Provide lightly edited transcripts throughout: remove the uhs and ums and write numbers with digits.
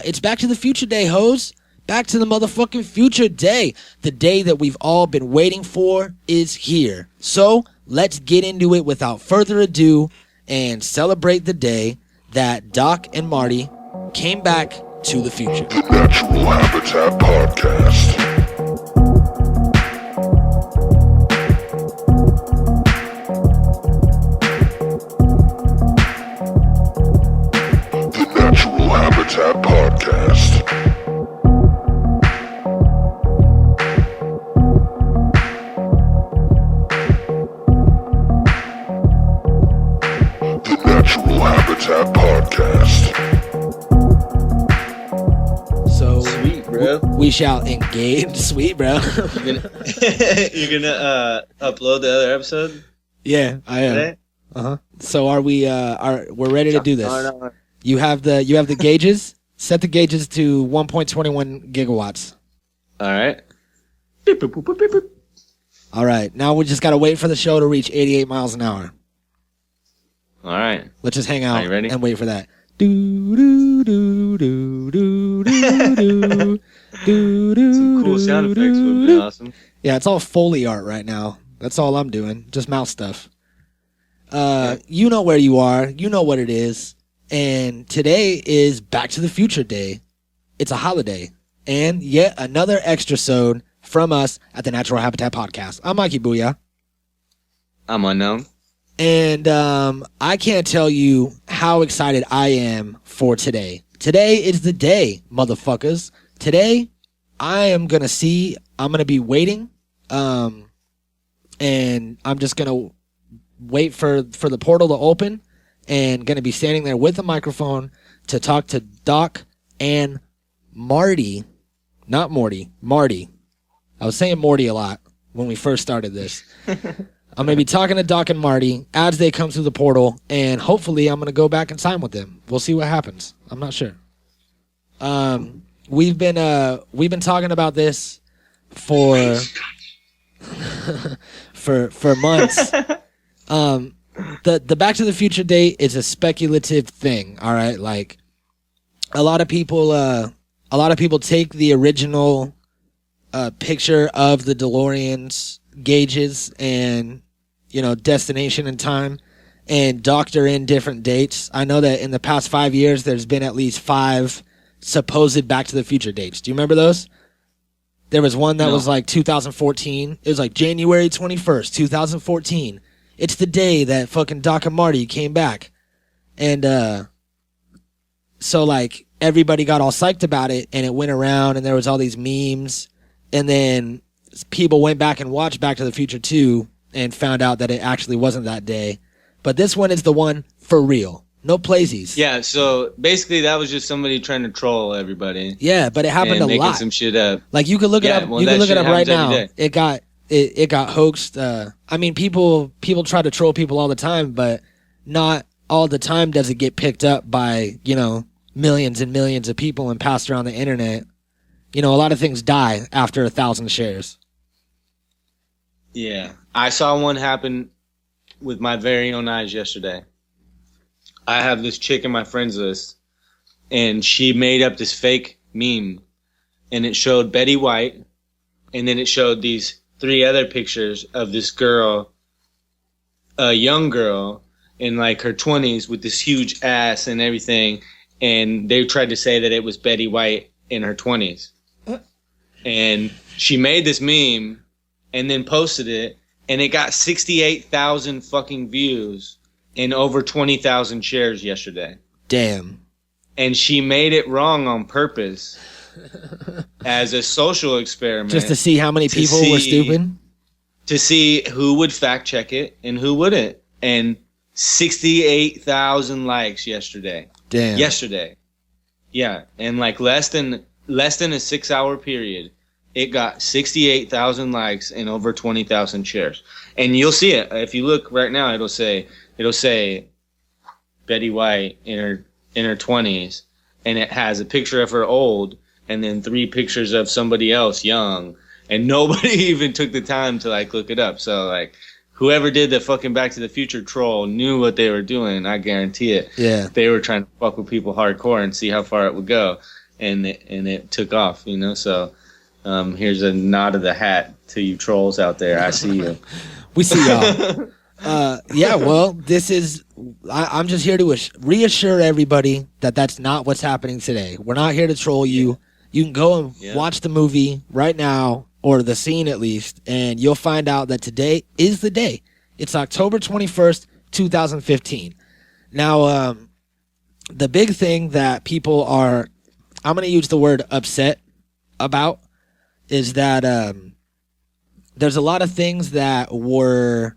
It's Back to the Future Day, hoes. Back to the motherfucking future day. The day that we've all been waiting for is here. So let's get into it without further ado and celebrate the day that Doc and Marty came back to the future. The Natural Habitat Podcast. The Natural Habitat Podcast. The Natural Habitat Podcast. So Sweet, bro. we shall engage. Sweet, bro. You're gonna upload the other episode Yeah, I am. today? So are we? We're ready to do this? No. You have the gauges. Set the gauges to 1.21 gigawatts. All right. All right. Now we just gotta wait for the show to reach 88 miles an hour. All right. Let's just hang out Are you ready? and wait for that. Do do do do do do do do. Some cool sound effects would be awesome. Yeah, it's all Foley art right now. That's all I'm doing. Just mouse stuff. You know where you are. You know what it is. And today is Back to the Future Day. It's a holiday. And yet another extra-sode from us at the Natural Habitat Podcast. I'm Mikey Booyah. I'm unknown. And I can't tell you how excited I am for today. Today is the day, motherfuckers. Today, I'm going to be waiting. And I'm just going to wait for the portal to open and going to be standing there with a microphone to talk to Doc and Marty. Not Morty, Marty. I was saying Morty a lot when we first started this. I'm going to be talking to Doc and Marty as they come through the portal, and hopefully I'm going to go back and sign with them. We'll see what happens. I'm not sure. We've been talking about this for months. The Back to the Future Day is a speculative thing, all right? Like a lot of people take the original picture of the DeLorean's gauges and destination and time and doctor in different dates. I know that in the past 5 years there's been at least 5 supposed Back to the Future dates. Do you remember those? There was one that was like 2014. It was like January 21st, 2014. It's the day that fucking Doc and Marty came back. And so like everybody got all psyched about it and it went around and there was all these memes. And then people went back and watched Back to the Future 2 and found out that it actually wasn't that day. But this one is the one for real. No playsies. Yeah, so basically that was just somebody trying to troll everybody. Yeah, but it happened and a making lot. some shit up. Like you could look it up. Well, You can look it up right now. day. It got hoaxed. I mean, people try to troll people all the time, but not all the time does it get picked up by millions and millions of people and passed around the internet. A lot of things die after 1,000 shares. Yeah. I saw one happen with my very own eyes yesterday. I have this chick in my friends list, and she made up this fake meme, and it showed Betty White, and then it showed these 3 other pictures of this girl, a young girl, in like her 20s with this huge ass and everything, and they tried to say that it was Betty White in her 20s. And she made this meme and then posted it, and it got 68,000 fucking views and over 20,000 shares yesterday. Damn. And she made it wrong on purpose as a social experiment. Just to see how many people were stupid? To see who would fact check it and who wouldn't. And 68,000 likes yesterday. Damn. Yesterday. Yeah. And like less than a 6-hour period, it got 68,000 likes and over 20,000 shares. And you'll see it. If you look right now, it'll say Betty White in her 20s, and it has a picture of her old and then 3 pictures of somebody else young, and nobody even took the time to like look it up. So like whoever did the fucking Back to the Future troll knew what they were doing. I guarantee it. Yeah. They were trying to fuck with people hardcore and see how far it would go. and it took off. So here's a nod of the hat to you trolls out there. I see you. We see y'all. Yeah, well, this is. I'm just here to reassure everybody that that's not what's happening today. We're not here to troll you. You can go and watch the movie right now, or the scene at least, and you'll find out that today is the day. It's October 21st, 2015. Now, the big thing that people are, I'm going to use the word upset about, is that there's a lot of things that were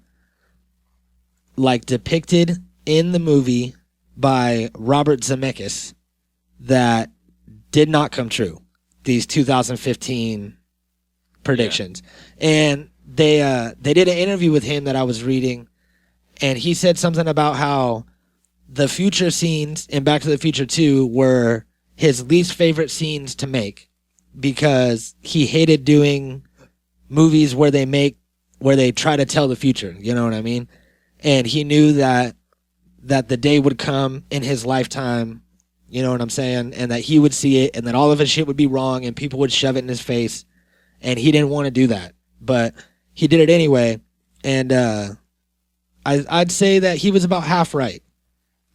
like depicted in the movie by Robert Zemeckis that did not come true. These 2015 predictions. Yeah. And they did an interview with him that I was reading, and he said something about how the future scenes in Back to the Future 2 were his least favorite scenes to make because he hated doing movies where they try to tell the future, you know what I mean? And he knew that the day would come in his lifetime, you know what I'm saying, and that he would see it, and that all of his shit would be wrong, and people would shove it in his face, and he didn't want to do that, but he did it anyway. And I'd say that he was about half right.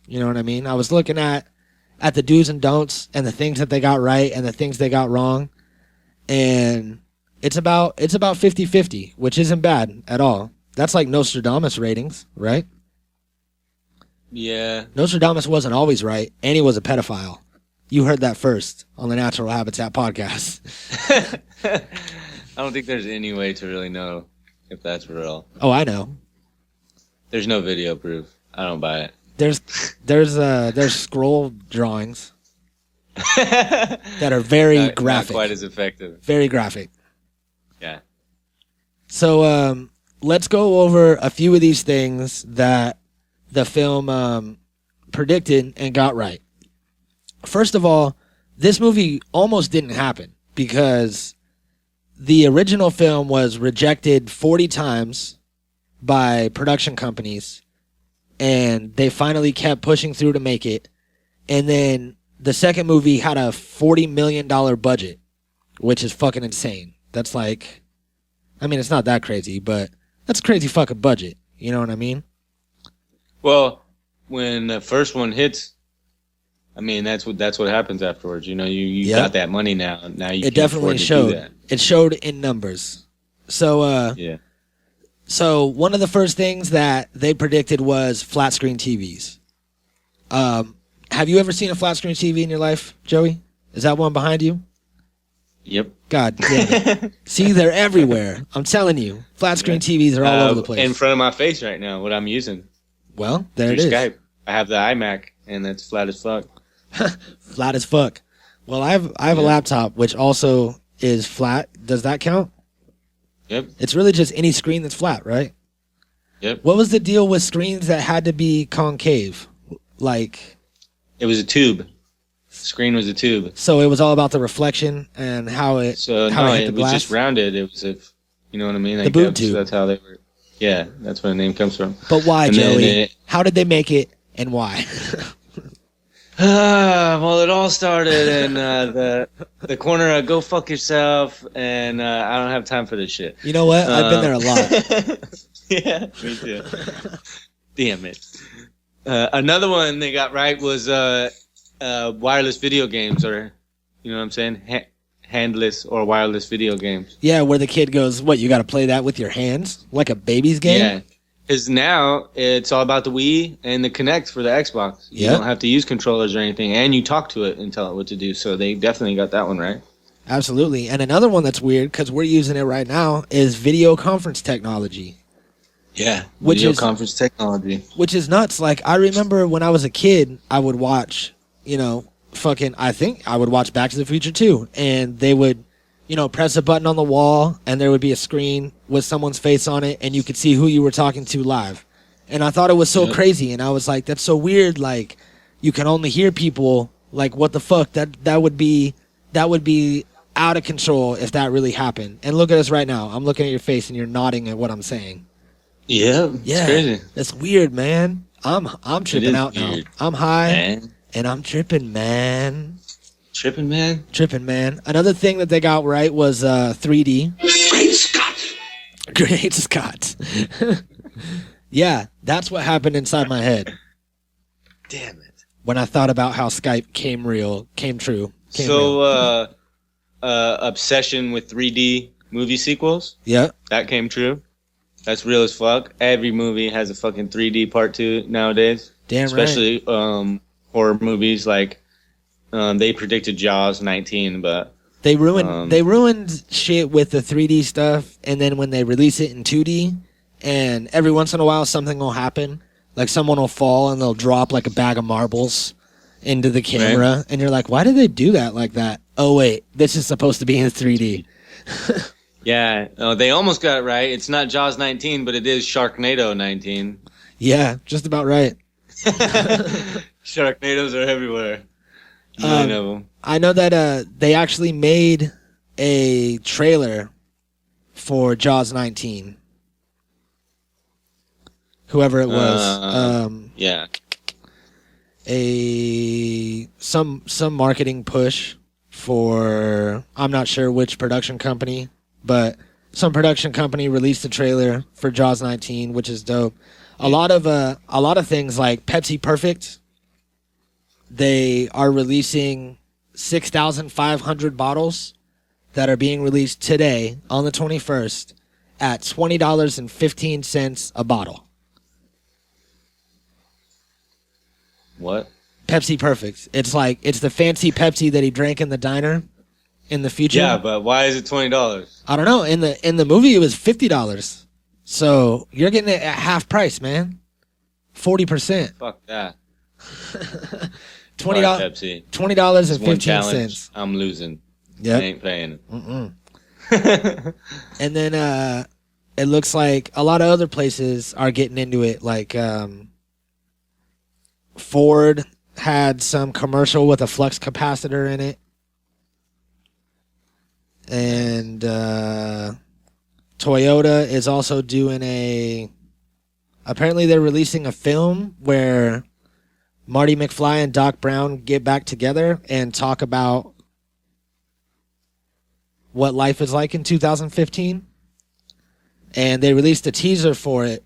You know what I mean? I was looking at the do's and don'ts, and the things that they got right, and the things they got wrong, and it's about 50-50, which isn't bad at all. That's like Nostradamus ratings, right? Yeah. Nostradamus wasn't always right, and he was a pedophile. You heard that first on the Natural Habitat podcast. I don't think there's any way to really know if that's real. Oh, I know. There's no video proof. I don't buy it. There's scroll drawings that are very graphic. Not quite as effective. Very graphic. Yeah. So let's go over a few of these things that the film predicted and got right. First of all, this movie almost didn't happen because the original film was rejected 40 times by production companies, and they finally kept pushing through to make it. And then the second movie had a $40 million budget, which is fucking insane. That's like, I mean, it's not that crazy, but that's a crazy fucking budget. You know what I mean? Well, when the first one hits, I mean, that's what happens afterwards. You know, you got that money now. Now you it can definitely afford to showed. do that. It showed in numbers. So yeah. So one of the first things that they predicted was flat screen TVs. Have you ever seen a flat screen TV in your life, Joey? Is that one behind you? Yep. God damn it. See, they're everywhere. I'm telling you. Flat screen TVs are all over the place. In front of my face right now, what I'm using. Well, there Through it is. Skype. I have the iMac, and it's flat as fuck. Flat as fuck. Well, I have a laptop, which also is flat. Does that count? Yep. It's really just any screen that's flat, right? Yep. What was the deal with screens that had to be concave? Like, it was a tube. The screen was a tube. So it was all about the reflection and how it hit the glass? Was just rounded. It was you know what I mean? The boob tube. So that's how they were. Yeah, that's where the name comes from. But why, Joey? How did they make it, and why? Well, it all started in the corner of Go Fuck Yourself, and I don't have time for this shit. You know what? I've been there a lot. Yeah, me too. Damn it. Another one they got right was wireless video games, or, you know what I'm saying? Handless or wireless video games. Yeah, where the kid goes, what, you got to play that with your hands? Like a baby's game? Yeah. Because now it's all about the Wii and the Kinect for the Xbox. You don't have to use controllers or anything, and you talk to it and tell it what to do. So they definitely got that one right. Absolutely. And another one that's weird, because we're using it right now, is video conference technology. Yeah, video conference technology. Which is nuts. Like, I remember when I was a kid, I would watch, I think I would watch Back to the Future 2, and they would, press a button on the wall, and there would be a screen with someone's face on it, and you could see who you were talking to live. And I thought it was so crazy, and I was like, that's so weird. Like, you can only hear people. Like, what the fuck? That would be out of control if that really happened. And look at us right now. I'm looking at your face, and you're nodding at what I'm saying. Yeah, it's crazy. That's weird, man. I'm tripping out now. I'm high, man. and I'm tripping, man. Tripping, man. Tripping, man. Another thing that they got right was 3D. Great Scott! Great Scott. Yeah, that's what happened inside my head Damn it. when I thought about how Skype came true. Obsession with 3D movie sequels. Yeah. That came true. That's real as fuck. Every movie has a fucking 3D part 2 nowadays. Damn Especially horror movies like they predicted Jaws 19, but They ruined shit with the 3D stuff, and then when they release it in 2D, and every once in a while something will happen, like someone will fall and they'll drop like a bag of marbles into the camera, right. And you're like, why did they do that like that? Oh wait, this is supposed to be in 3D. Yeah, they almost got it right. It's not Jaws 19, but it is Sharknado 19. Yeah, just about right. Sharknadoes are everywhere. I know that they actually made a trailer for Jaws 19. Whoever it was. Yeah. Some marketing push for, I'm not sure which production company, but some production company released a trailer for Jaws 19, which is dope. A lot of things like Pepsi Perfect, they are releasing 6,500 bottles that are being released today on the 21st at $20.15 a bottle. What? Pepsi Perfect. It's the fancy Pepsi that he drank in the diner in the future. Yeah, but why is it $20? I don't know. In the movie, it was $50. So you're getting it at half price, man. 40%. Fuck that. $20.15. $20.15. I'm losing. Yeah, I ain't paying it. And then it looks like a lot of other places are getting into it. Like Ford had some commercial with a flux capacitor in it, and Toyota is also doing apparently they're releasing a film where Marty McFly and Doc Brown get back together and talk about what life is like in 2015. And they released a teaser for it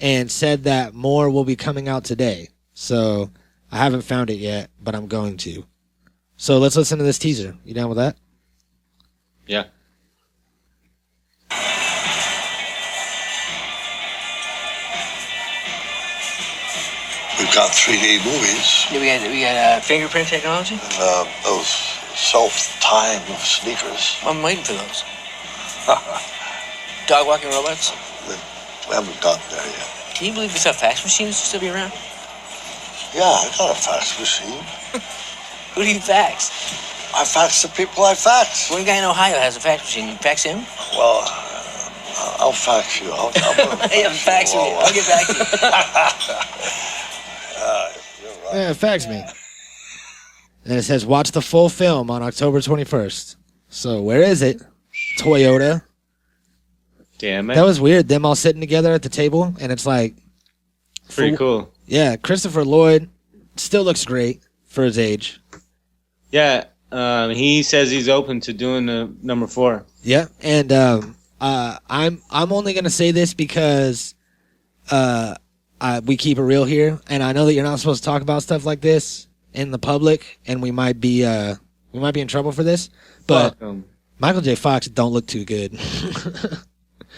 and said that more will be coming out today. So I haven't found it yet, but I'm going to. So let's listen to this teaser. You down with that? Yeah. We've got 3D movies. Yeah, we got fingerprint technology. And those self-tying sneakers. I'm waiting for those. Dog walking robots. We haven't gotten there yet. Can you believe we thought fax machines used to be around? Yeah, I got a fax machine. Who do you fax? I fax the people I fax. One guy in Ohio has a fax machine. You fax him? Well, I'll fax you. I'll fax me. I'll get back to you. You're right. Yeah, fax me. And it says, watch the full film on October 21st. So where is it? Toyota. Damn it. That was weird. Them all sitting together at the table, and it's like... Pretty cool. Yeah, Christopher Lloyd still looks great for his age. Yeah, he says he's open to doing the number 4. Yeah, and I'm only gonna say this because we keep it real here, and I know that you're not supposed to talk about stuff like this in the public, and we might be in trouble for this. But Michael J. Fox don't look too good.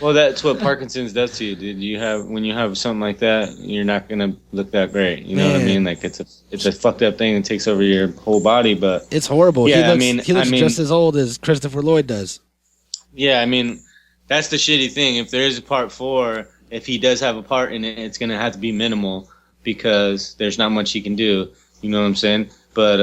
Well, that's what Parkinson's does to you, dude. When you have something like that, you're not gonna look that great. You know what I mean? Like it's a fucked up thing that takes over your whole body, but it's horrible. Yeah, he looks just as old as Christopher Lloyd does. Yeah, I mean, that's the shitty thing. If there is a part 4, if he does have a part in it, it's gonna have to be minimal because there's not much he can do. You know what I'm saying? But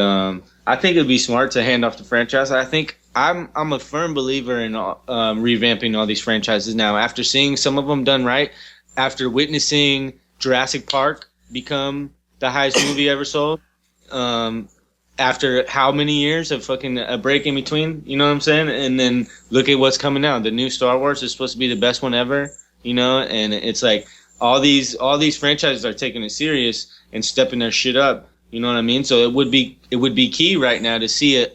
I think it'd be smart to hand off the franchise. I think I'm a firm believer in revamping all these franchises now. After seeing some of them done right, after witnessing Jurassic Park become the highest movie ever sold, after how many years of fucking a break in between, you know what I'm saying? And then look at what's coming out. The new Star Wars is supposed to be the best one ever, you know? And it's like all these franchises are taking it serious and stepping their shit up. You know what I mean? So it would be key right now to see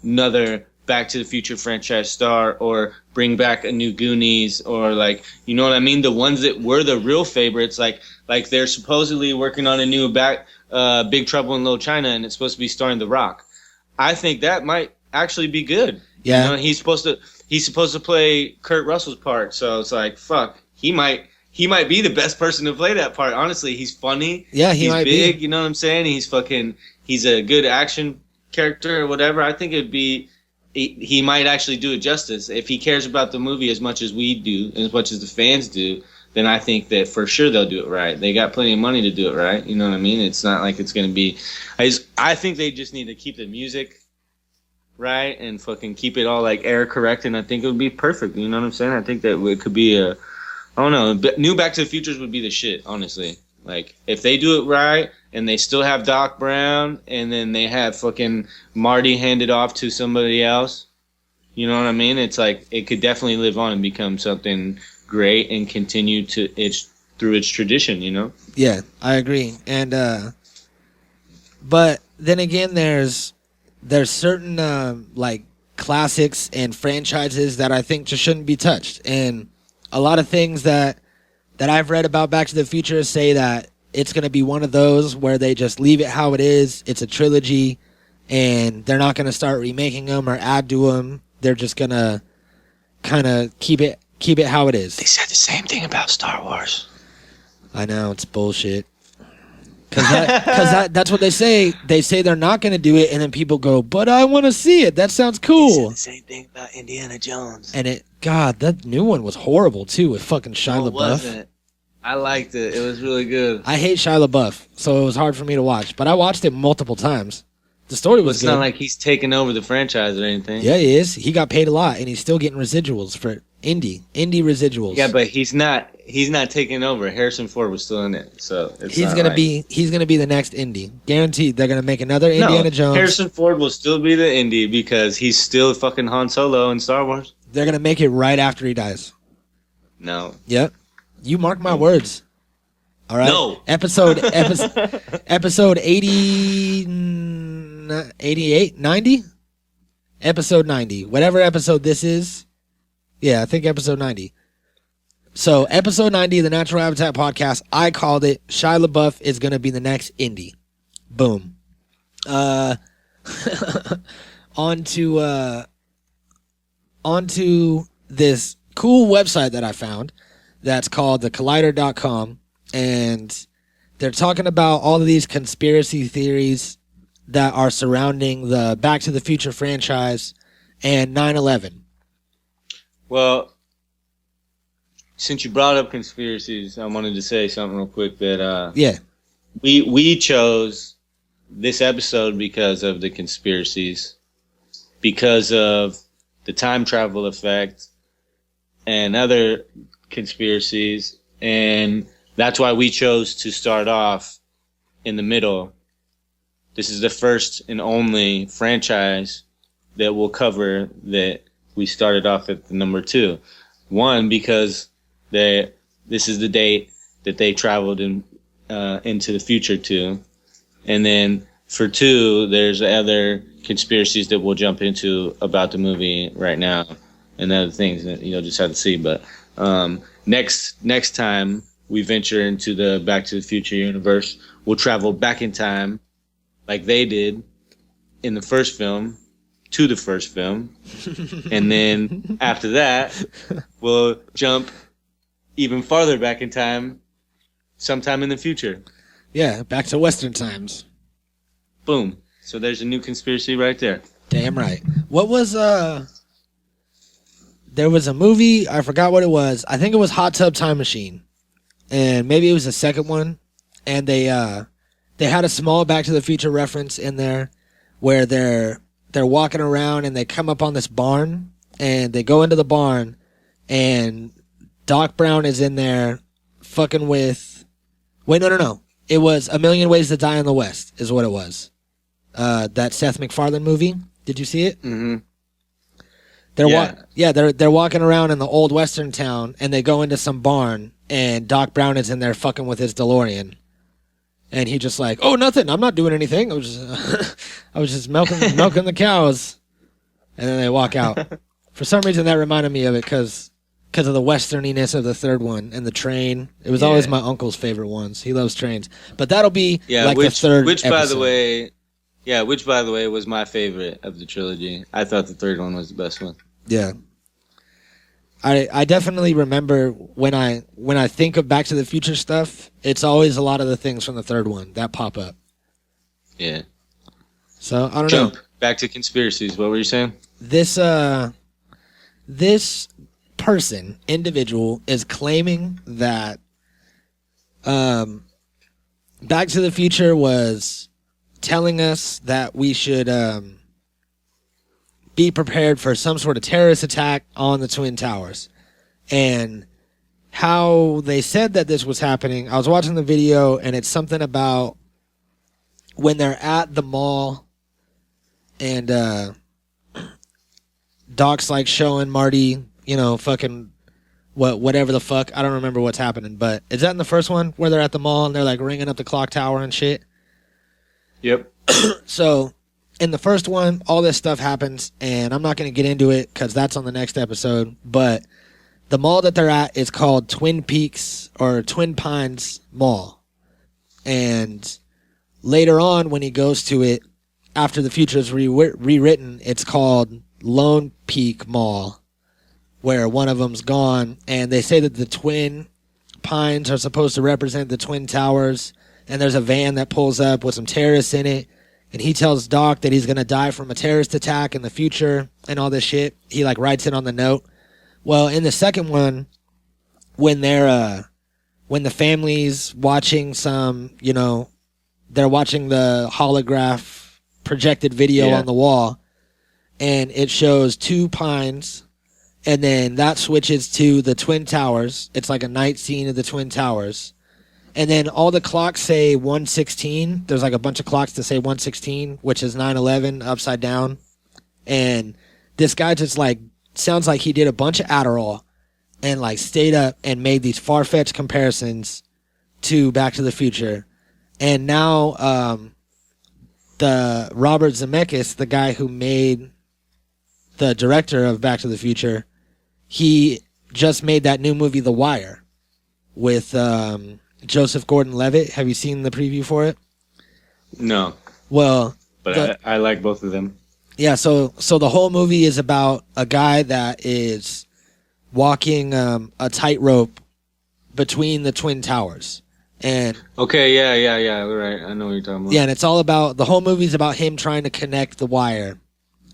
another Back to the Future franchise star, or bring back a new Goonies, or like, you know what I mean? The ones that were the real favorites, like they're supposedly working on a new Big Trouble in Little China, and it's supposed to be starring The Rock. I think that might actually be good. Yeah. You know, he's supposed to play Kurt Russell's part, so it's like, fuck, he might be the best person to play that part. Honestly, he's funny. Yeah, he's might big, be. you know what I'm saying? He's a good action character or whatever. I think he might actually do it justice. If he cares about the movie as much as we do, as much as the fans do, then I think that for sure they'll do it right. They got plenty of money to do it right. You know what I mean? It's not like it's going to be... I think they just need to keep the music right and fucking keep it all like air correct, and I think it would be perfect. You know what I'm saying? I think that it could be I don't know, new Back to the Futures would be the shit, honestly. Like, if they do it right, and they still have Doc Brown, and then they have fucking Marty handed off to somebody else, you know what I mean? It's like, it could definitely live on and become something great and continue through its tradition, you know? Yeah, I agree. And but then again, there's certain like classics and franchises that I think just shouldn't be touched. And a lot of things that I've read about Back to the Future say that it's going to be one of those where they just leave it how it is. It's a trilogy, and they're not going to start remaking them or add to them. They're just going to kind of keep it how it is. They said the same thing about Star Wars. I know, it's bullshit. Because that's what they say. They say they're not going to do it, and then people go, but I want to see it. That sounds cool. They said the same thing about Indiana Jones. And God, that new one was horrible, too, with fucking Shia LaBeouf. Wasn't. I liked it. It was really good. I hate Shia LaBeouf, so it was hard for me to watch. But I watched it multiple times. The story was It's good. not like he's taking over the franchise or anything. Yeah, he is. He got paid a lot, and he's still getting residuals for indie residuals. Yeah, but he's not taking over. Harrison Ford was still in it, so he's gonna be the next Indy. Guaranteed, they're gonna make another Indiana Jones. Harrison Ford will still be the Indy because he's still fucking Han Solo in Star Wars. They're gonna make it right after he dies. No. Yep. You mark my words. All right. No. Episode 80, 88, 90? Episode 90. Whatever episode this is. Yeah, I think episode 90. So, episode 90 of the Natural Habitat Podcast, I called it Shia LaBeouf is going to be the next Indy. Boom. Onto this cool website that I found that's called thecollider.com, and they're talking about all of these conspiracy theories that are surrounding the Back to the Future franchise and 9/11. Well, since you brought up conspiracies, I wanted to say something real quick that Yeah. we chose this episode because of the conspiracies, because of the time travel effect and other conspiracies, and that's why we chose to start off in the middle. This is the first and only franchise that we'll cover that we started off at the number 2. One, because this is the date that they traveled into the future to. And then for 2, there's other conspiracies that we'll jump into about the movie right now and other things that you'll just have to see. But next time we venture into the Back to the Future universe, we'll travel back in time like they did in the first film to the first film. And then after that, we'll jump even farther back in time sometime in the future. Yeah, back to Western times. Boom. So there's a new conspiracy right there. Damn right. What was there was a movie, I forgot what it was. I think it was Hot Tub Time Machine. And maybe it was the second one. And they had a small Back to the Future reference in there where they're walking around and they come up on this barn and they go into the barn and Doc Brown is in there fucking with... Wait, no. It was A Million Ways to Die in the West is what it was. That Seth MacFarlane movie. Did you see it? Mm-hmm. They're walking around in the old Western town and they go into some barn and Doc Brown is in there fucking with his DeLorean. And he just like, oh, nothing. I'm not doing anything. I was just, I was just milking the cows. And then they walk out. For some reason, that reminded me of it because of the westerniness of the third one and the train. It was always my uncle's favorite ones. He loves trains. But that'll be the third which, episode. Which, by the way, was my favorite of the trilogy. I thought the third one was the best one. Yeah. I definitely remember when I think of Back to the Future stuff, it's always a lot of the things from the third one that pop up. Yeah. So, I don't know. Back to conspiracies. What were you saying? This individual is claiming that Back to the Future was telling us that we should be prepared for some sort of terrorist attack on the Twin Towers. And how they said that this was happening, I was watching the video, and it's something about when they're at the mall and Doc's like showing Marty, fucking whatever the fuck. I don't remember what's happening, but is that in the first one where they're at the mall and they're like ringing up the clock tower and shit? Yep. So in the first one, all this stuff happens, and I'm not going to get into it because that's on the next episode, but the mall that they're at is called Twin Peaks or Twin Pines Mall. And later on, when he goes to it, after the future is rewritten, it's called Lone Peak Mall, where one of them's gone, and they say that the Twin Pines are supposed to represent the Twin Towers, and there's a van that pulls up with some terrorists in it, and he tells Doc that he's going to die from a terrorist attack in the future and all this shit. He like writes it on the note. Well, in the second one, when the family's watching some, they're watching the holograph projected video on the wall, and it shows two pines, and then that switches to the Twin Towers. It's like a night scene of the Twin Towers. And then all the clocks say 1:16. There's like a bunch of clocks that say 1:16, which is 9/11 upside down. And this guy just like sounds like he did a bunch of Adderall and like stayed up and made these far-fetched comparisons to Back to the Future. And now the Robert Zemeckis, the guy who made the director of Back to the Future, he just made that new movie The Wire with Joseph Gordon-Levitt. Have you seen the preview for it? No. Well, but I like both of them. Yeah, so the whole movie is about a guy that is walking a tightrope between the Twin Towers. And okay, yeah, right. I know what you're talking about. Yeah, and it's all about, the whole movie's about him trying to connect the wire.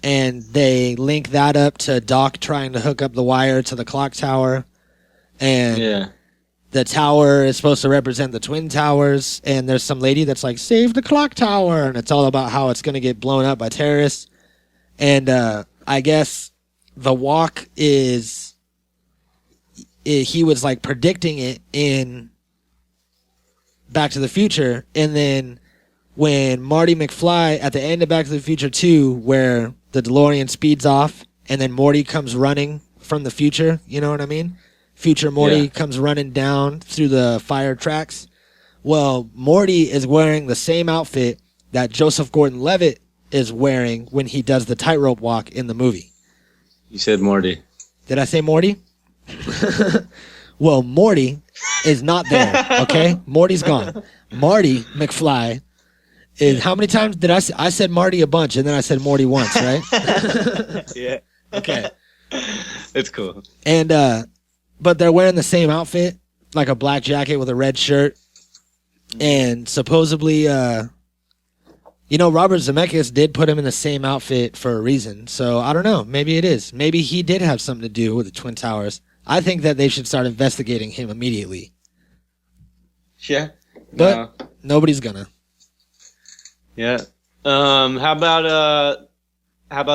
And they link that up to Doc trying to hook up the wire to the clock tower. And the tower is supposed to represent the Twin Towers. And there's some lady that's like, save the clock tower. And it's all about how it's going to get blown up by terrorists. And I guess the walk is, he was like predicting it in Back to the Future. And then when Marty McFly at the end of Back to the Future 2, where the DeLorean speeds off and then Morty comes running from the future, you know what I mean? Future Morty comes running down through the fire tracks. Well, Morty is wearing the same outfit that Joseph Gordon-Levitt is wearing when he does the tightrope walk in the movie. You said Morty. Did I say Morty? Well, Morty is not there, okay? Morty's gone. Marty McFly is, how many times did I said Marty a bunch, and then I said Morty once, right? Yeah. Okay. It's cool. And, but they're wearing the same outfit, like a black jacket with a red shirt. And supposedly, Robert Zemeckis did put him in the same outfit for a reason. So I don't know. Maybe it is. Maybe he did have something to do with the Twin Towers. I think that they should start investigating him immediately. Yeah. But nobody's gonna. Yeah. How about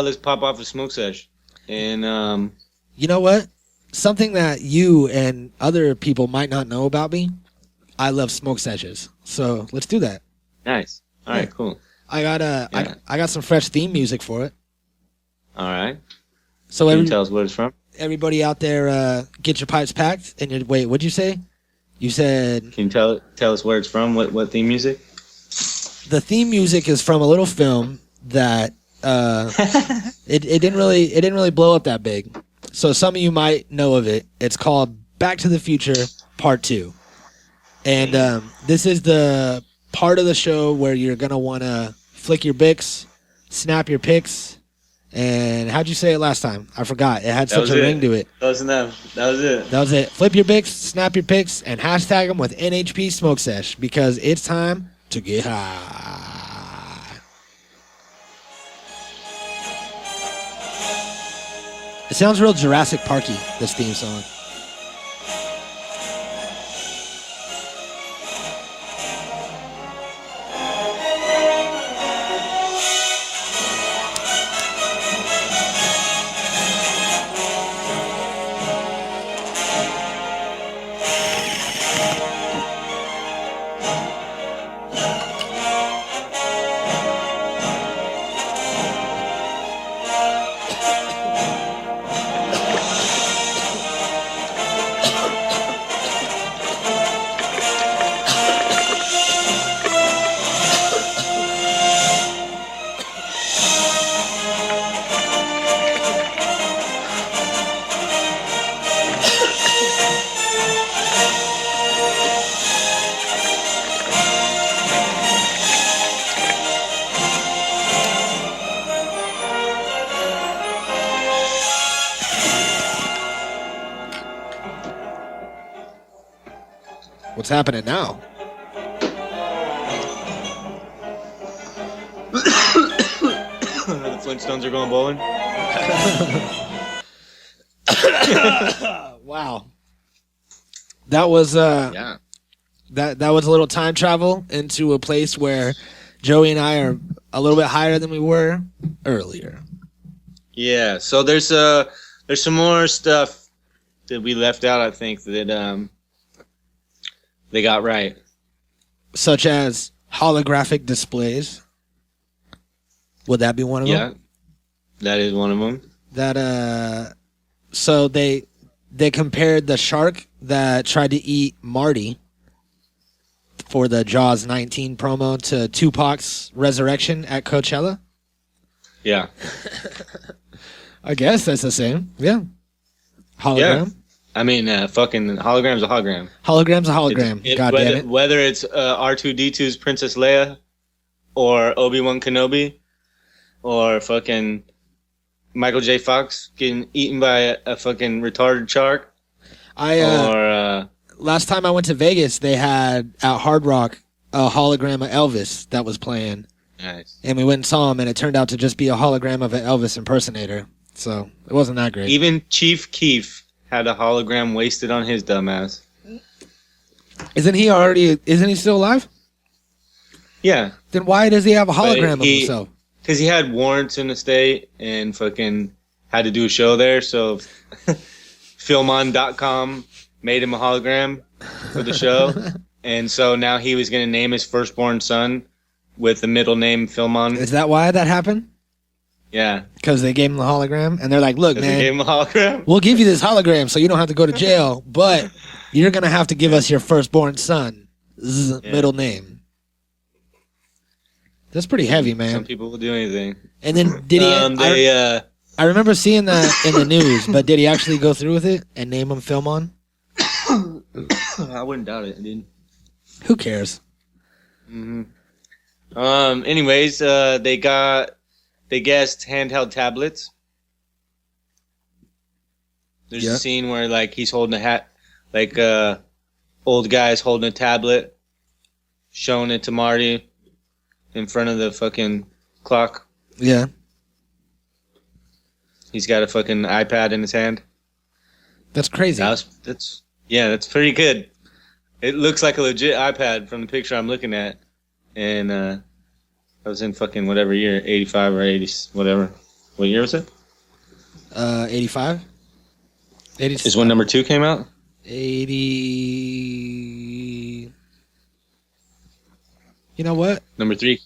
let's pop off a smoke sesh? And you know what? Something that you and other people might not know about me, I love smoke sessions. So let's do that. Nice. All right, cool. I got I got some fresh theme music for it. All right. So can you tell us what it's from? Everybody out there, get your pipes packed. And wait, what'd you say? You said. Can you tell us where it's from? What theme music? the theme music is from a little film that it didn't really blow up that big. So some of you might know of it. It's called Back to the Future Part 2. And this is the part of the show where you're going to want to flick your bics, snap your pics, and how'd you say it last time? I forgot. It had such a ring to it. That was enough. That was it. That was it. Flip your bics, snap your pics, and hashtag them with NHP Smoke Sesh because it's time to get high. It sounds real Jurassic Parky, this theme song. What's happening now? The Flintstones are going bowling. Wow. That was Yeah. that was a little time travel into a place where Joey and I are a little bit higher than we were earlier. Yeah. So there's some more stuff that we left out. I think that they got right. Such as holographic displays. Would that be one of them? Yeah. That is one of them. That so they compared the shark that tried to eat Marty for the Jaws 19 promo to Tupac's resurrection at Coachella. Yeah. I guess that's the same. Yeah. Hologram. Yeah. I mean, fucking hologram's a hologram. Hologram's a hologram. God damn it. Whether it's R2-D2's Princess Leia or Obi-Wan Kenobi or fucking Michael J. Fox getting eaten by a fucking retarded shark. Last time I went to Vegas, they had at Hard Rock a hologram of Elvis that was playing. Nice. And we went and saw him, and it turned out to just be a hologram of an Elvis impersonator. So it wasn't that great. Even Chief Keef had a hologram wasted on his dumbass. Isn't he still alive? Yeah. Then why does he have a hologram of himself? Because he had warrants in the state and fucking had to do a show there, so Filmon.com made him a hologram for the show. And so now he was going to name his firstborn son with the middle name Filmon. Is that why that happened? Yeah. Because they gave him the hologram, and they're like, look, man, they gave him a hologram? We'll give you this hologram so you don't have to go to jail, but you're going to have to give us your firstborn son's middle name. That's pretty heavy, man. Some people will do anything. And then did he... I remember seeing that in the news, but did he actually go through with it and name him Filmon? I wouldn't doubt it, dude. Who cares? Mm-hmm. Anyways, they guessed handheld tablets. There's a scene where like he's holding a hat, like old guy's holding a tablet, showing it to Marty in front of the fucking clock. Yeah. He's got a fucking iPad in his hand. That's crazy. That's pretty good. It looks like a legit iPad from the picture I'm looking at. And I was in fucking whatever year, 85 or 80, whatever. What year was it? 85? 80. Is when number 2 came out? 80. You know what? Number 3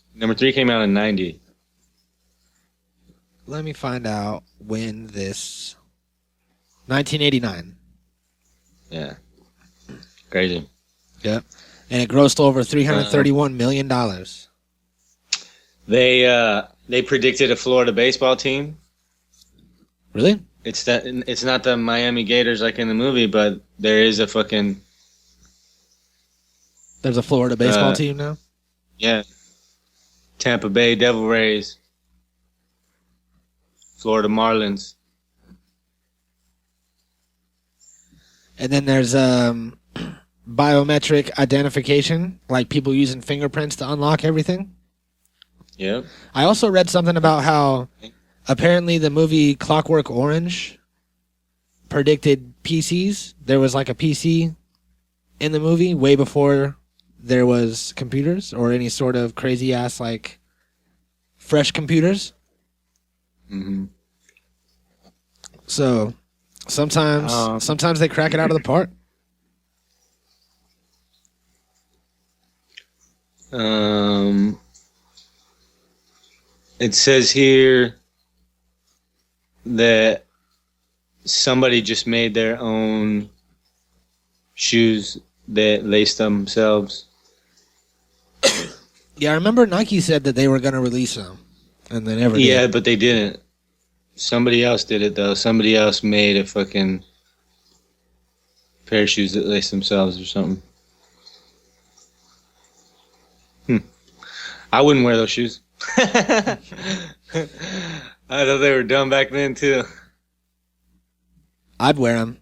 came out in 90. Let me find out when this... 1989. Yeah. Crazy. Yep. And it grossed over $331 million. They predicted a Florida baseball team. Really? It's not the Miami Gators like in the movie, but there is a fucking... There's a Florida baseball team now? Yeah. Tampa Bay Devil Rays. Florida Marlins. And then there's biometric identification, like people using fingerprints to unlock everything. Yep. I also read something about how apparently the movie Clockwork Orange predicted PCs. There was like a PC in the movie way before there was computers or any sort of crazy ass like fresh computers. Mm-hmm. So sometimes they crack it out of the park. It says here that somebody just made their own shoes that laced themselves. Yeah, I remember Nike said that they were going to release them, and they never did. Yeah, but they didn't. Somebody else did it, though. Somebody else made a fucking pair of shoes that laced themselves or something. I wouldn't wear those shoes. I thought they were dumb back then, too. I'd wear them.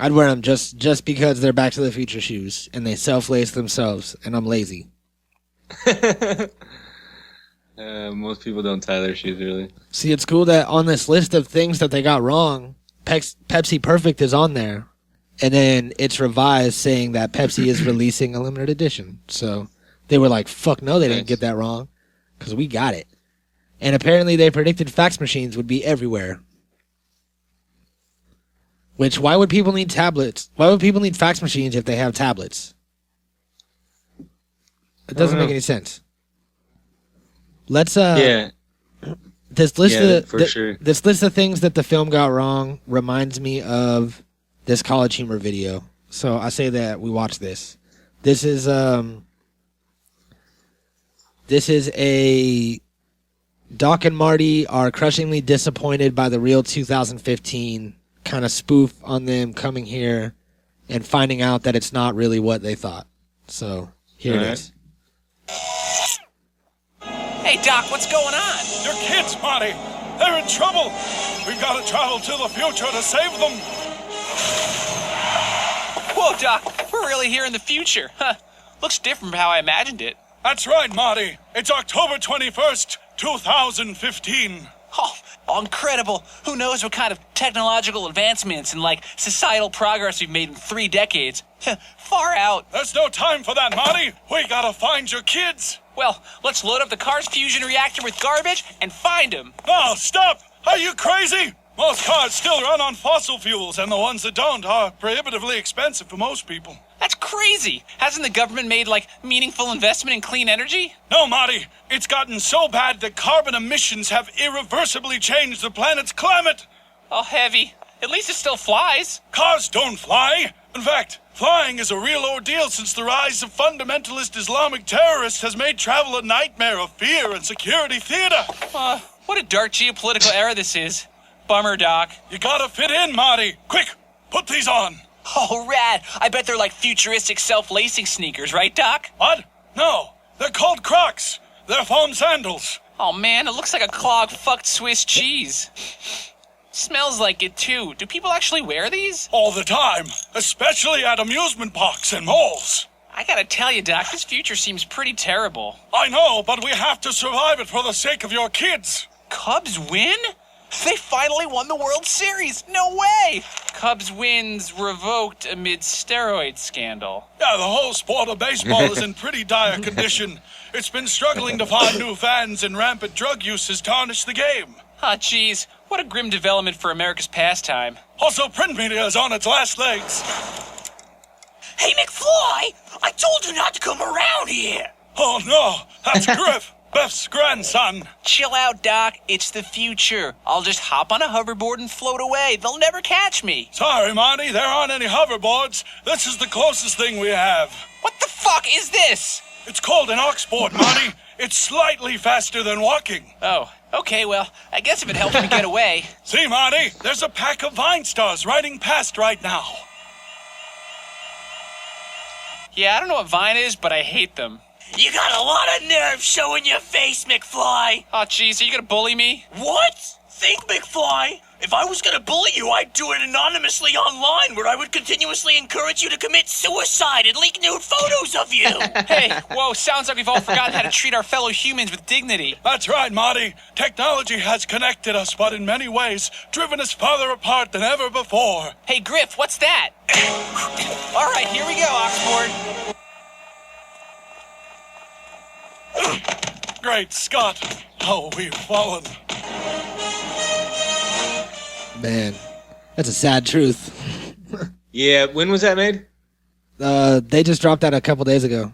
I'd wear them just because they're Back to the Future shoes, and they self-lace themselves, and I'm lazy. Most people don't tie their shoes, really. See, it's cool that on this list of things that they got wrong, Pepsi Perfect is on there, and then it's revised saying that Pepsi is releasing a limited edition. So they were like, fuck no, they didn't get that wrong, because we got it. And apparently they predicted fax machines would be everywhere. Which, why would people need tablets? Why would people need fax machines if they have tablets? It doesn't make any sense. Let's this list this list of things that the film got wrong reminds me of this College Humor video. So I say that we watch this. This is a Doc and Marty are crushingly disappointed by the real 2015 kind of spoof on them coming here and finding out that it's not really what they thought. So here it is. Hey, Doc, what's going on? Your kids, Marty. They're in trouble. We've got to travel to the future to save them. Whoa, Doc, we're really here in the future. Huh. Looks different from how I imagined it. That's right, Marty. It's October 21st, 2015. Oh, incredible. Who knows what kind of technological advancements and, societal progress we've made in 3 decades. Far out. There's no time for that, Marty. We gotta find your kids. Well, let's load up the car's fusion reactor with garbage and find them. No, stop! Are you crazy? Most cars still run on fossil fuels, and the ones that don't are prohibitively expensive for most people. That's crazy. Hasn't the government made, meaningful investment in clean energy? No, Marty. It's gotten so bad that carbon emissions have irreversibly changed the planet's climate. Oh, heavy. At least it still flies. Cars don't fly. In fact, flying is a real ordeal since the rise of fundamentalist Islamic terrorists has made travel a nightmare of fear and security theater. What a dark geopolitical era this is. Bummer, Doc. You gotta fit in, Marty. Quick, put these on. Oh, rad. I bet they're futuristic self-lacing sneakers, right, Doc? What? No, they're called Crocs. They're foam sandals. Oh, man, it looks like a clog-fucked Swiss cheese. Smells like it, too. Do people actually wear these? All the time, especially at amusement parks and malls. I gotta tell you, Doc, this future seems pretty terrible. I know, but we have to survive it for the sake of your kids. Cubs win? They finally won the World Series! No way! Cubs wins revoked amid steroid scandal. Yeah, the whole sport of baseball is in pretty dire condition. It's been struggling to find new fans, and rampant drug use has tarnished the game. Ah, geez. What a grim development for America's pastime. Also, print media is on its last legs. Hey, McFly! I told you not to come around here! Oh, no. That's Griff, Beth's grandson. Chill out, Doc. It's the future. I'll just hop on a hoverboard and float away. They'll never catch me. Sorry, Marty. There aren't any hoverboards. This is the closest thing we have. What the fuck is this? It's called an oxboard, Marty. It's slightly faster than walking. Oh, okay, well, I guess if it helps me get away. See, Marty, there's a pack of Vine stars riding past right now. Yeah, I don't know what Vine is, but I hate them. You got a lot of nerve showing your face, McFly. Oh, jeez, are you gonna bully me? What? Think, McFly. If I was gonna bully you, I'd do it anonymously online, where I would continuously encourage you to commit suicide and leak nude photos of you. Hey, whoa, sounds like we've all forgotten how to treat our fellow humans with dignity. That's right, Marty. Technology has connected us, but in many ways, driven us farther apart than ever before. Hey, Griff, what's that? All right, here we go, Oxford. Great Scott. Oh, we've fallen. Man, that's a sad truth. Yeah, when was that made? They just dropped that a couple days ago.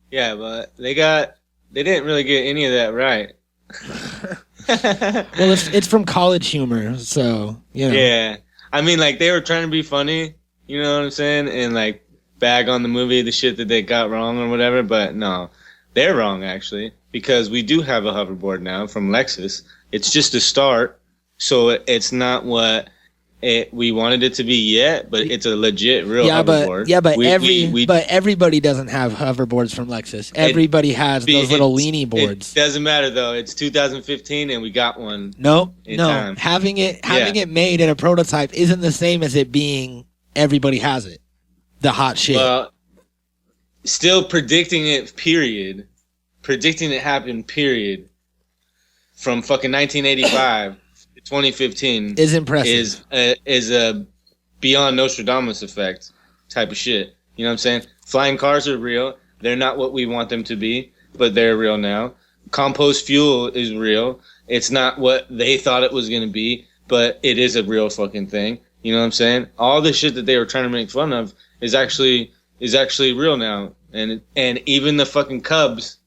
Yeah, but they didn't really get any of that right. Well, it's from College Humor, so, you know. Yeah. I mean, like, they were trying to be funny, you know what I'm saying? And, like, bag on the movie, the shit that they got wrong or whatever, but no. They're wrong, actually, because we do have a hoverboard now from Lexus. It's just a start, so it's not what we wanted it to be yet, but it's a legit real hoverboard. But everybody doesn't have hoverboards from Lexus. Everybody has those little leaning boards. It doesn't matter, though. It's 2015, and we got one. No. Time. Having it made in a prototype isn't the same as it being everybody has it. The hot shit. Well, still predicting it, period. Predicting it happened, period. From fucking 1985 to 2015 is impressive. Is a beyond Nostradamus effect type of shit. You know what I'm saying? Flying cars are real. They're not what we want them to be, but they're real now. Compost fuel is real. It's not what they thought it was going to be, but it is a real fucking thing. You know what I'm saying? All the shit that they were trying to make fun of is actually real now. And even the fucking Cubs,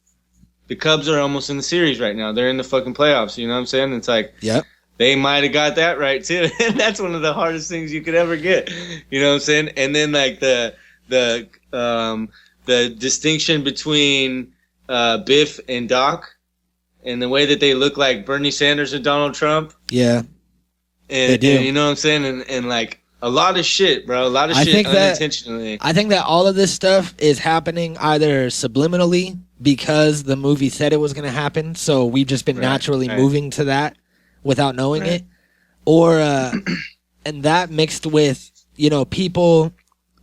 the Cubs are almost in the series right now. They're in the fucking playoffs. You know what I'm saying? It's like, yep. They might have got that right too. And that's one of the hardest things you could ever get. You know what I'm saying? And then like the distinction between Biff and Doc and the way that they look like Bernie Sanders and Donald Trump. Yeah. And, they do. And you know what I'm saying? And like a lot of shit, bro. A lot of shit unintentionally. I think that all of this stuff is happening either subliminally because the movie said it was going to happen, so we've just been naturally moving to that without knowing it, or and that mixed with, you know, people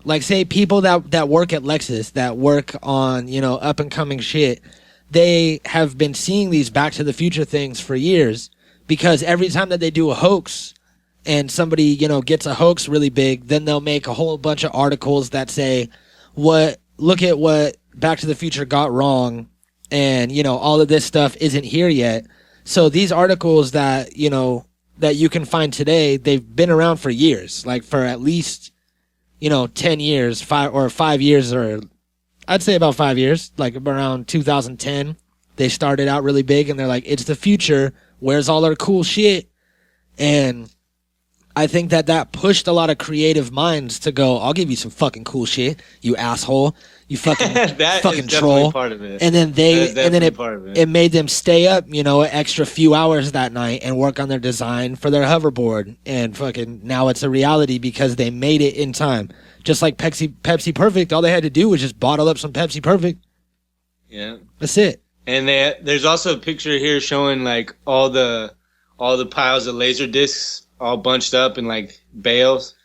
like, say, people that work at Lexus, that work on, you know, up and coming shit, they have been seeing these Back to the Future things for years, because every time that they do a hoax and somebody, you know, gets a hoax really big, then they'll make a whole bunch of articles that say, look at what Back to the Future got wrong, and, you know, all of this stuff isn't here yet. So these articles that, you know, that you can find today, they've been around for years, like for at least, you know, 10 years, 5 years, or I'd say about 5 years, like around 2010, they started out really big, and they're like, it's the future, where's all our cool shit? And I think that pushed a lot of creative minds to go, I'll give you some fucking cool shit, you asshole. You fucking fucking troll. Part of it. And then it made them stay up, you know, an extra few hours that night and work on their design for their hoverboard. And fucking now it's a reality because they made it in time. Just like Pepsi Perfect, all they had to do was just bottle up some Pepsi Perfect. Yeah. That's it. And there's also a picture here showing like all the piles of laser discs all bunched up in like bales.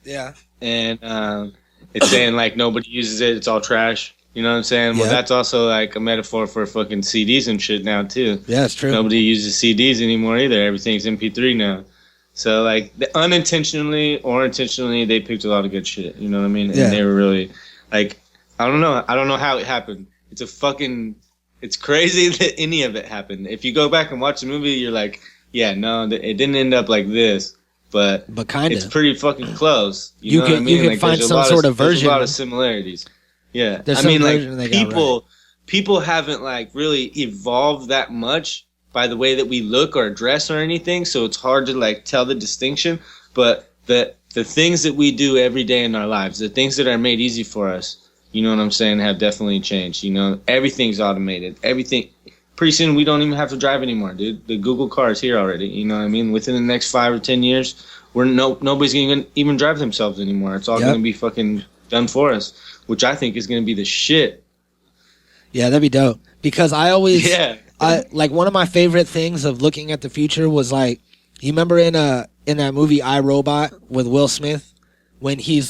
Yeah. And it's saying like nobody uses it, it's all trash. You know what I'm saying? Well, that's also like a metaphor for fucking CDs and shit now too. Yeah, it's true. Nobody uses CDs anymore either. Everything's MP3 now. So like unintentionally or intentionally, they picked a lot of good shit. You know what I mean? And they were really like, I don't know how it happened. It's crazy that any of it happened. If you go back and watch the movie, you're like, yeah, no, it didn't end up like this. But kind of. It's pretty fucking close. You know what I mean? You can find some sort of version. There's a lot of similarities. Yeah. There's some version they got right. People haven't like really evolved that much by the way that we look or dress or anything, so it's hard to like tell the distinction. But the things that we do every day in our lives, the things that are made easy for us, you know what I'm saying, have definitely changed. You know, everything's automated. Everything. Pretty soon we don't even have to drive anymore, dude. The Google car is here already. You know what I mean? Within the next 5 or 10 years, nobody's gonna even drive themselves anymore. It's all gonna be fucking done for us, which I think is gonna be the shit. Yeah, that'd be dope. Because I always, like one of my favorite things of looking at the future was like, you remember in that movie I, Robot with Will Smith, when he's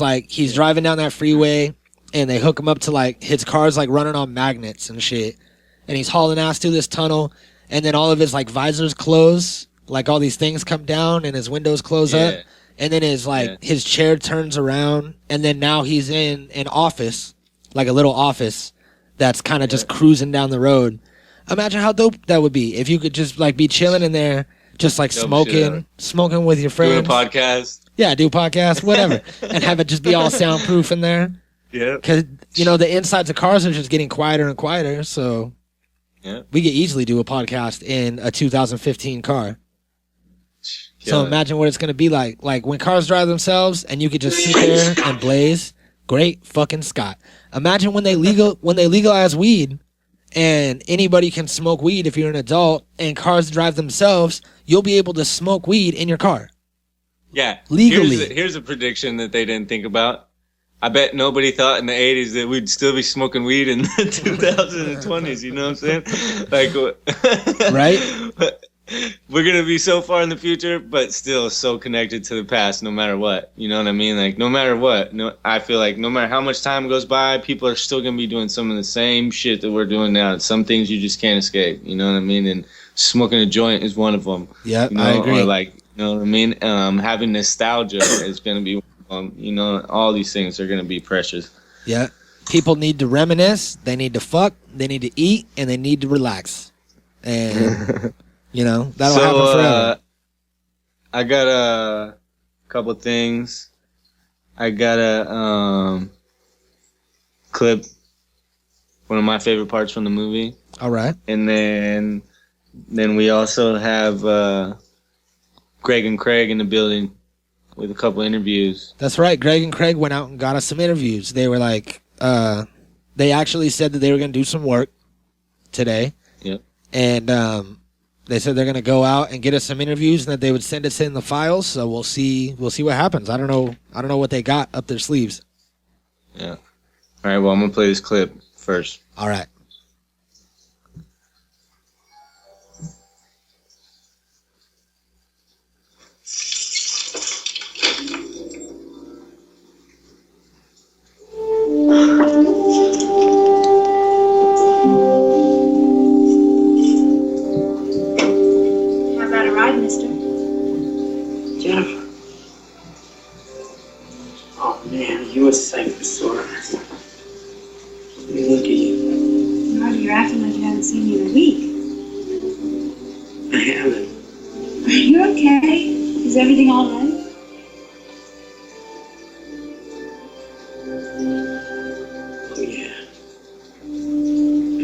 driving down that freeway and they hook him up to like his car's like running on magnets and shit. And he's hauling ass through this tunnel, and then all of his like visors close, like all these things come down, and his windows close up, and then his chair turns around, and then now he's in an office, like a little office, that's kind of just cruising down the road. Imagine how dope that would be if you could just like be chilling in there, just like smoking with your friends, do a podcast, do a podcast, whatever, and have it just be all soundproof in there. Yeah, because you know the insides of cars are just getting quieter and quieter, so. Yeah. We could easily do a podcast in a 2015 car. So imagine what it's going to be like. Like when cars drive themselves and you could just sit there and blaze. Great fucking Scott. Imagine when they legalize weed and anybody can smoke weed if you're an adult and cars drive themselves, you'll be able to smoke weed in your car. Yeah. Legally. Here's a prediction that they didn't think about. I bet nobody thought in the 80s that we'd still be smoking weed in the 2020s, you know what I'm saying? Like, right? We're going to be so far in the future, but still so connected to the past no matter what. You know what I mean? Like, no matter what. I feel like no matter how much time goes by, people are still going to be doing some of the same shit that we're doing now. Some things you just can't escape, you know what I mean? And smoking a joint is one of them. Yeah, you know? I agree. Or like, you know what I mean? Having nostalgia is going to be you know, all these things are going to be precious. Yeah. People need to reminisce. They need to fuck. They need to eat. And they need to relax. And, you know, that'll happen forever. I got a couple things. I got a clip, one of my favorite parts from the movie. All right. And then we also have Greg and Craig in the building with a couple interviews. That's right. Greg and Craig went out and got us some interviews. They were like, they actually said that they were going to do some work today. Yep. And they said they're going to go out and get us some interviews and that they would send us in the files. So we'll see what happens. I don't know what they got up their sleeves. Yeah. All right. Well, I'm going to play this clip first. All right. You a sight for sore eyes. Let me look at you. Marty, you're acting like you haven't seen me in a week. I haven't. Are you okay? Is everything all right? Oh, yeah.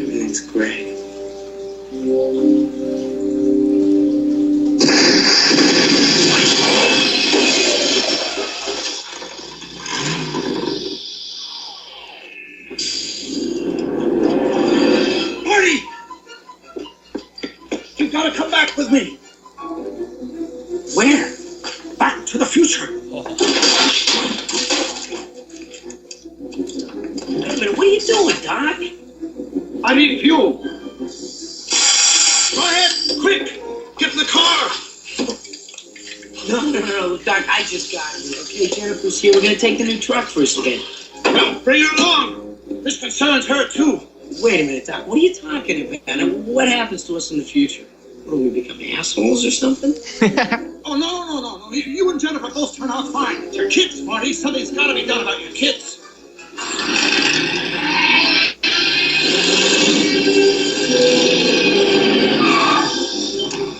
Everything's great. With me. Where? Back to the future. Wait a minute, what are you doing, Doc? I need fuel. Go ahead, quick. Get in the car. No, Doc, I just got here. Okay, Jennifer's here. We're gonna take the new truck for a spin. Well, bring her along. This concerns her too. Wait a minute, Doc. What are you talking about? And what happens to us in the future? Will we become assholes or something? Oh, no. You and Jennifer both turn out fine. It's your kids, Marty. Something's got to be done about your kids.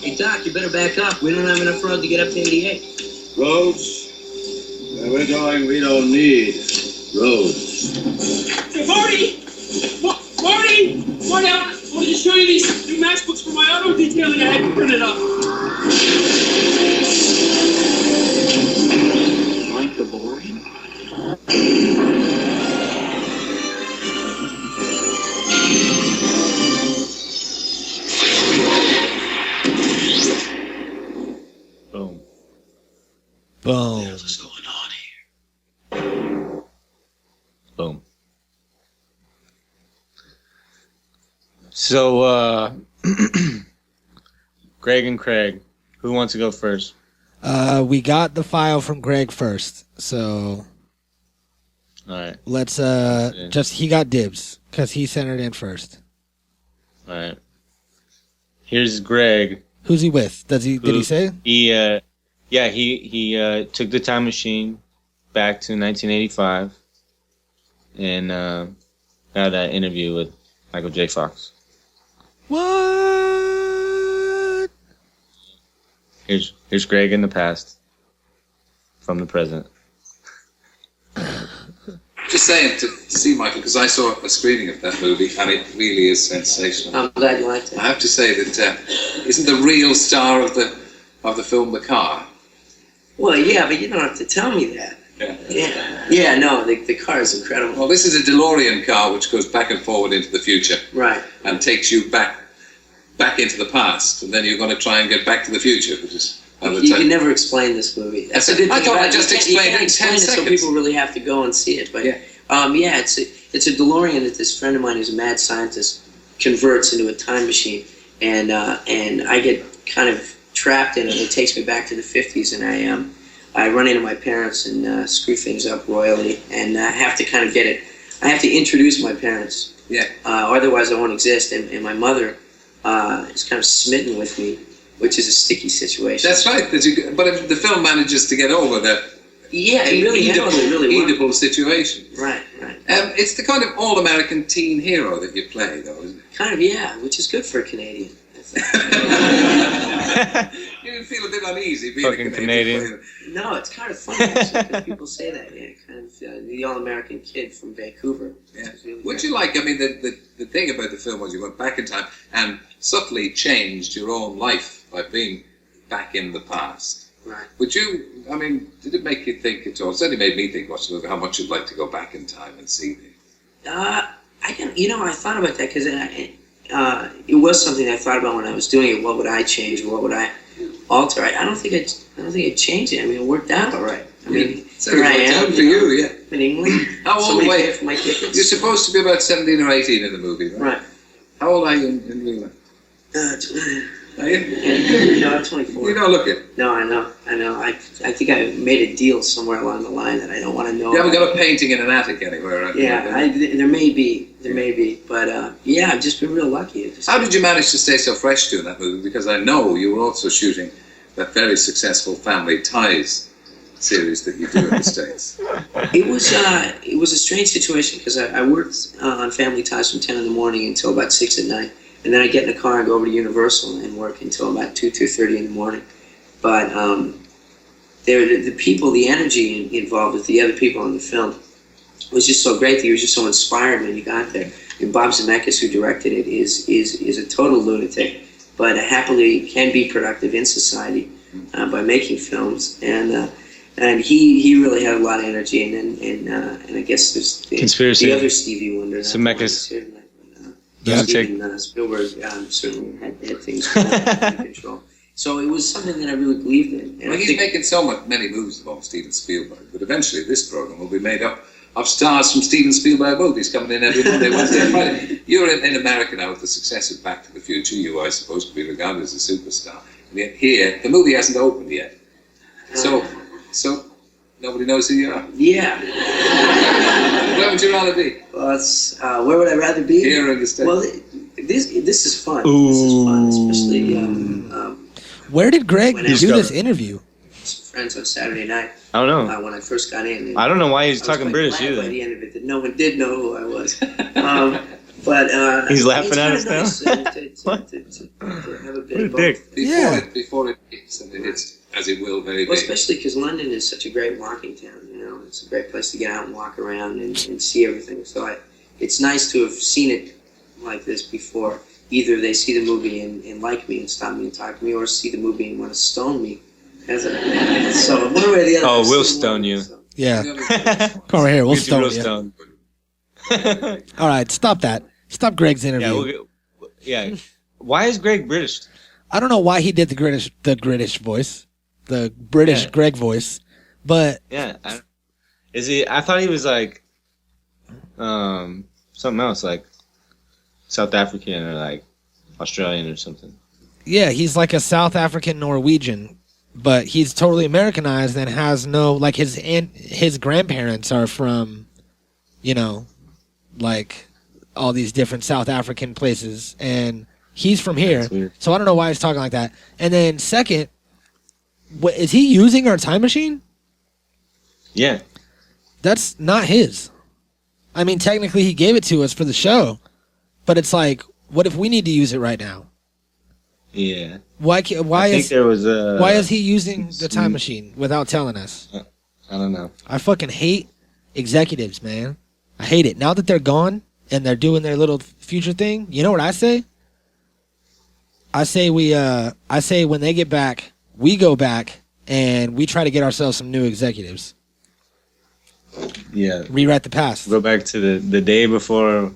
Hey, Doc, you better back up. We don't have enough road to get up to 88. Roads? Where we're going, we don't need roads. Hey, Marty! Marty, I wanted to show you these new matchbooks for my auto detailing. I had to print it up. Like the boring? Boom. What the hell is going on here? Boom. So, Greg and Craig, who wants to go first? We got the file from Greg first, so All right. let's he got dibs because he sent it in first. All right. Here's Greg. Who's he with? Did he say? He took the time machine back to 1985 and had that interview with Michael J. Fox. What? Here's Greg in the past from the present. Just saying to see Michael, because I saw a screening of that movie and it really is sensational. I'm glad you liked it. I have to say that isn't the real star of the film the car? Well, yeah, but you don't have to tell me that. Yeah, no, the car is incredible. Well, this is a DeLorean car which goes back and forward into the future. Right. And takes you back into the past, and then you're going to try and get back to the future, which is... You can never explain this movie. That's a good thing. I thought I just explained it in 10 seconds. So people really have to go and see it. But it's a DeLorean that this friend of mine who's a mad scientist converts into a time machine, and I get kind of trapped in it. It takes me back to the 50s, and I run into my parents and screw things up royally, and I have to kind of get it. I have to introduce my parents. Yeah. Otherwise, I won't exist. And my mother is kind of smitten with me, which is a sticky situation. That's right. But if the film manages to get over that. Yeah, it really eatable situation. Right. It's the kind of all-American teen hero that you play, though, isn't it? Kind of, yeah, which is good for a Canadian. You feel a bit uneasy being Fucking a Canadian. No, it's kind of funny actually, because people say that. Yeah, kind of the all-American kid from Vancouver. Yeah. Really Would you like? I mean, the thing about the film was you went back in time and subtly changed your own life by being back in the past. Right. Would you? I mean, did it make you think at all? It certainly made me think how much you'd like to go back in time and see things. I thought about that because it was something I thought about when I was doing it. What would I change? What would I alter? I don't think I'd change it. I mean, it worked out all right. I mean, here I am for you, yeah. In England. How old were you? For my tickets. You're supposed to be about 17 or 18 in the movie, right? Right. How old are you in real life? Are you? No, I'm 24. You don't look it. No, I know. I think I made a deal somewhere along the line that I don't want to know. You haven't got a painting in an attic anywhere, right? Yeah, there may be. But I've just been real lucky. How did you manage to stay so fresh doing that movie? Because I know you were also shooting that very successful Family Ties series that you do in the States. It was a strange situation because I worked on Family Ties from 10 in the morning until about 6 at night. And then I get in the car and go over to Universal and work until about 2:30 in the morning. But the people, the energy involved with the other people in the film was just so great that you were just so inspired when you got there. And Bob Zemeckis, who directed it, is a total lunatic, but happily can be productive in society by making films. And he really had a lot of energy. And I guess there's the other Stevie Wonder. Zemeckis. Steven Spielberg certainly had things under control. So it was something that I really believed in. And he's making many movies about Steven Spielberg, but eventually this program will be made up of stars from Steven Spielberg movies coming in every Monday, Wednesday, and Friday. You're in America now with the success of Back to the Future. You, I suppose, could be regarded as a superstar. And yet here, the movie hasn't opened yet. So nobody knows who you are. Yeah. Where would you rather be? Well, where would I rather be? Here in the States. Well, this is fun. Ooh. This is fun, especially. Where did Greg do this interview? Friends on Saturday night. I don't know. When I first got in. I don't know why he's talking British either. By the end of it, that no one did know who I was. But he's laughing at us now. Nice, to have a bit of both. Before it hits, and it hits as it will very big. Well, especially because London is such a great walking town. It's a great place to get out and walk around and see everything. So it's nice to have seen it like this before. Either they see the movie and like me and stop me and talk to me, or see the movie and want to stone me. So one way or the other. Oh, we'll stone you. So. Yeah. Come over here. We'll stone you. Stone. All right, stop that. Stop Greg's interview. Yeah. Why is Greg British? I don't know why he did the British voice, the British Greg voice, But yeah, is he? I thought he was like something else, like South African or like Australian or something. yeah, he's like a South African Norwegian, but he's totally Americanized and has no like his grandparents are from, like all these different South African places, and he's from here. So I don't know why he's talking like that. And then second, is he using our time machine? Yeah. That's not his. I mean, technically he gave it to us for the show, but it's like, what if we need to use it right now? Yeah. Why is he using the time some- machine without telling us? I don't know. I fucking hate executives, man. I hate it. Now that they're gone and they're doing their little future thing, you know what I say? I say when they get back, we go back and we try to get ourselves some new executives. Yeah. Rewrite the past. Go back to the day before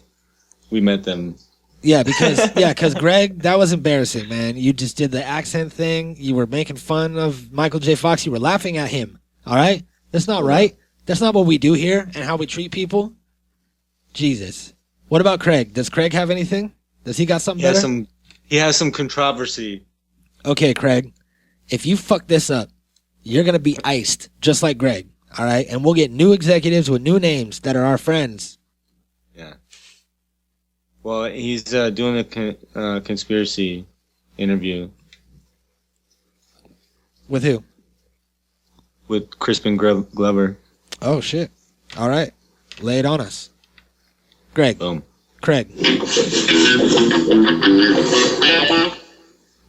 we met them. Yeah, because Greg, that was embarrassing, man. You just did the accent thing. You were making fun of Michael J. Fox. You were laughing at him. All right? That's not right. That's not what we do here and how we treat people. Jesus. What about Craig? Does Craig have anything? Does he got something better? He has some controversy. Okay, Craig. If you fuck this up, you're going to be iced, just like Greg. All right? And we'll get new executives with new names that are our friends. Yeah. Well, he's doing a conspiracy interview. With who? With Crispin Glover. Oh, shit. All right. Lay it on us. Greg. Boom. Craig.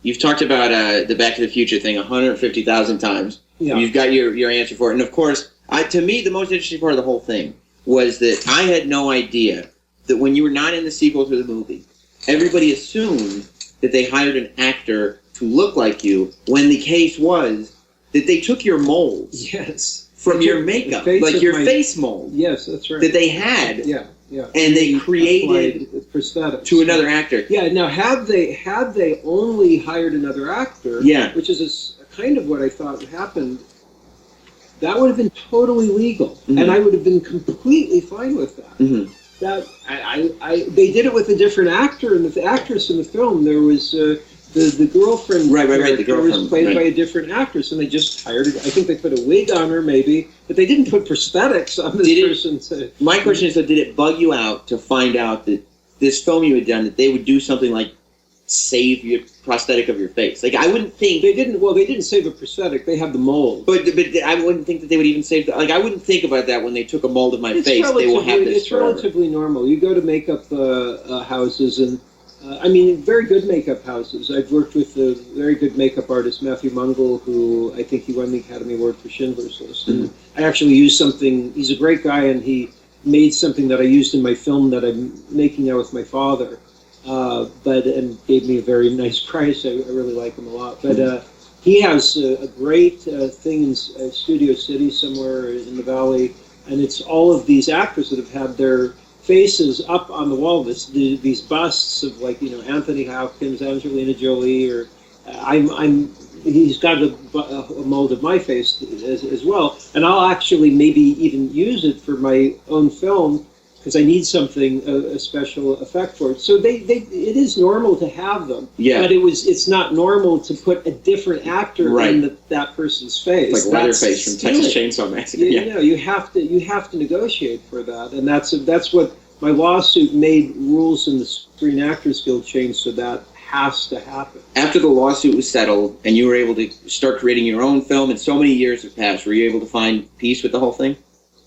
You've talked about the Back to the Future thing 150,000 times. Yeah. You've got your answer for it. And of course, to me, the most interesting part of the whole thing was that I had no idea that when you were not in the sequel to the movie, everybody assumed that they hired an actor to look like you, when the case was that they took your molds. Yes. From your makeup, like your face mold. Yes, that's right. That they had. Yeah. And they created prosthetics to another actor. Yeah. Now, had they only hired another actor, which is kind of what I thought happened, that would have been totally legal, and I would have been completely fine with that. Mm-hmm. That they did it with a different actor, and the actress in the film, there was the girlfriend. Right. The girlfriend was played by a different actress, and they just hired it. I think they put a wig on her, maybe, but they didn't put prosthetics on this person. My question is, though, did it bug you out to find out that this film you had done, that they would do something like save your prosthetic of your face? Like, I wouldn't think they didn't. Well, they didn't save a prosthetic. They have the mold. But I wouldn't think that they would even save. I wouldn't think about that when they took a mold of my face. They will have this. It's forever. relatively normal. You go to makeup houses, and very good makeup houses. I've worked with a very good makeup artist, Matthew Mungle, who I think he won the Academy Award for Schindler's List. Mm-hmm. And I actually used something. He's a great guy, and he made something that I used in my film that I'm making now with my father. And gave me a very nice price. I really like him a lot. But he has a great thing in Studio City somewhere in the Valley, and it's all of these actors that have had their faces up on the wall. These busts of Anthony Hopkins, Angelina Jolie, or he's got a mold of my face as well, and I'll actually maybe even use it for my own film, because I need something, a special effect for it. So it is normal to have them. Yeah. But it's not normal to put a different actor in that person's face. Like Leatherface from Texas Chainsaw Massacre. You have to negotiate for that, and that's what my lawsuit made rules in the Screen Actors Guild change, so that has to happen. After the lawsuit was settled and you were able to start creating your own film, and so many years have passed, were you able to find peace with the whole thing?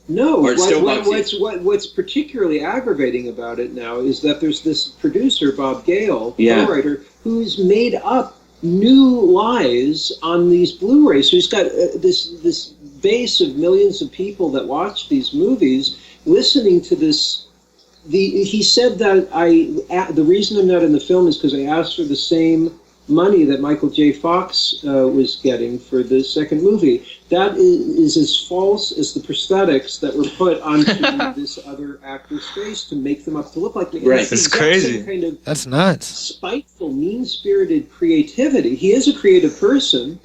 No, what's particularly aggravating about it now is that there's this producer, Bob Gale, co-writer, who's made up new lies on these Blu-rays. So he's got this base of millions of people that watch these movies listening to this. He said that the reason I'm not in the film is because I asked for the same money that Michael J. Fox was getting for the second movie. That is as false as the prosthetics that were put onto this other actor's face to make them up to look like me. Right, that's crazy. Kind of that's nuts. Spiteful, mean-spirited creativity. He is a creative person,